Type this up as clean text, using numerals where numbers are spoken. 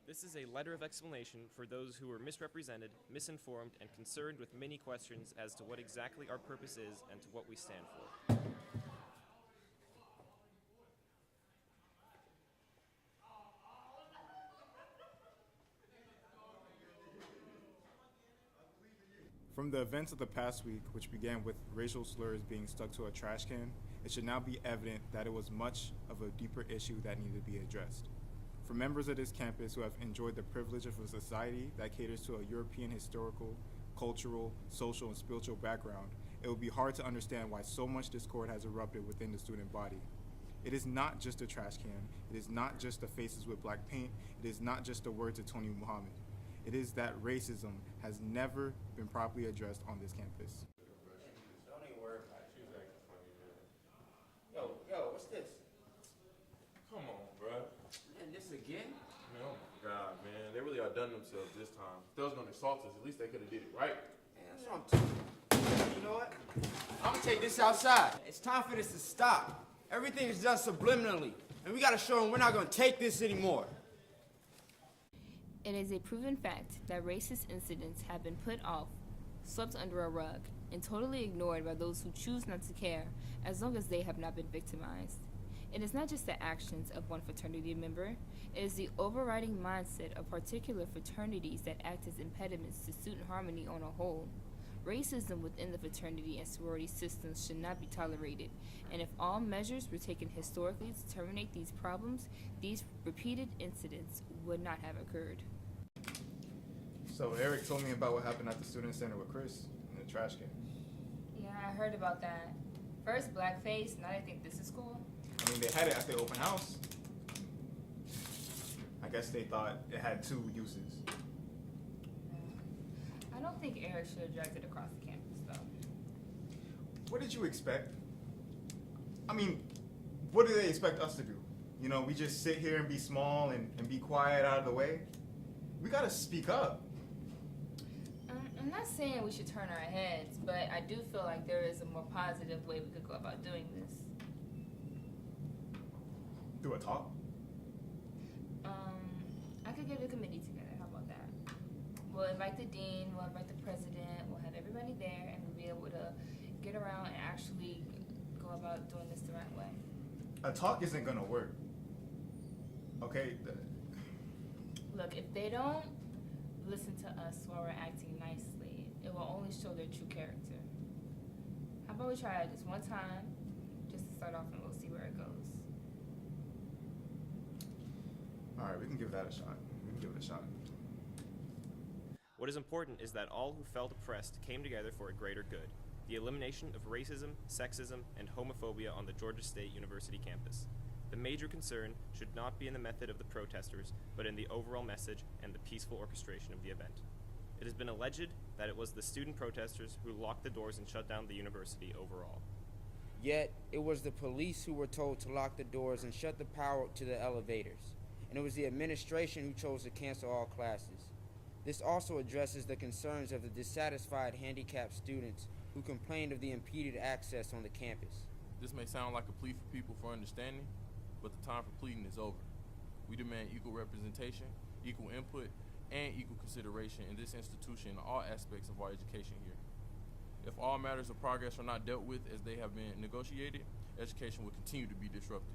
This is a letter of explanation for those who were misrepresented, misinformed, and concerned with many questions as to what exactly our purpose is and to what we stand for. From the events of the past week, which began with racial slurs being stuck to a trash can, it should now be evident that it was much of a deeper issue that needed to be addressed. For members of this campus who have enjoyed the privilege of a society that caters to a European historical, cultural, social, and spiritual background, it would be hard to understand why so much discord has erupted within the student body. It is not just a trash can, it is not just the faces with black paint, it is not just the words of Tony Muhammad. It is that racism has never been properly addressed on this campus. Don't even worry about it. She was acting funny, man. Yo, what's this? Come on, bro. Man, this again? Man, oh my God, man. They really outdone themselves this time. If they was gonna assault us, at least they could have did it right. Man, that's what I'm talking about. You know what? I'm gonna take this outside. It's time for this to stop. Everything is done subliminally, and we gotta show them we're not gonna take this anymore. It is a proven fact that racist incidents have been put off, swept under a rug, and totally ignored by those who choose not to care as long as they have not been victimized. It is not just the actions of one fraternity member, it is the overriding mindset of particular fraternities that act as impediments to student harmony on a whole. Racism within the fraternity and sorority systems should not be tolerated, and if all measures were taken historically to terminate these problems, these repeated incidents would not have occurred. So Eric told me about what happened at the student center with Chris in the trash can. Yeah, I heard about that. First blackface, now they think this is cool. I mean, they had it at their open house. I guess they thought it had two uses. I don't think Eric should have dragged it across the campus, though. What did you expect? I mean, what do they expect us to do? You know, we just sit here and be small and be quiet out of the way? We gotta speak up. I'm not saying we should turn our heads, but I do feel like there is a more positive way we could go about doing this. Do a talk? I could get a committee together. How about that? We'll invite the dean, we'll invite the president, we'll have everybody there, and we'll be able to get around and actually go about doing this the right way. A talk isn't gonna work. Okay? Look, if they don't listen to us while we're acting nicely, it will only show their true character. How about we try it just one time, just to start off, and we'll see where it goes. All right, we can give that a shot. We can give it a shot. What is important is that all who felt oppressed came together for a greater good, the elimination of racism, sexism, and homophobia on the Georgia State University campus. The major concern should not be in the method of the protesters, but in the overall message and the peaceful orchestration of the event. It has been alleged that it was the student protesters who locked the doors and shut down the university overall. Yet, it was the police who were told to lock the doors and shut the power to the elevators. And it was the administration who chose to cancel all classes. This also addresses the concerns of the dissatisfied handicapped students who complained of the impeded access on the campus. This may sound like a plea for people for understanding, but the time for pleading is over. We demand equal representation, equal input, and equal consideration in this institution in all aspects of our education here. If all matters of progress are not dealt with as they have been negotiated, education will continue to be disrupted.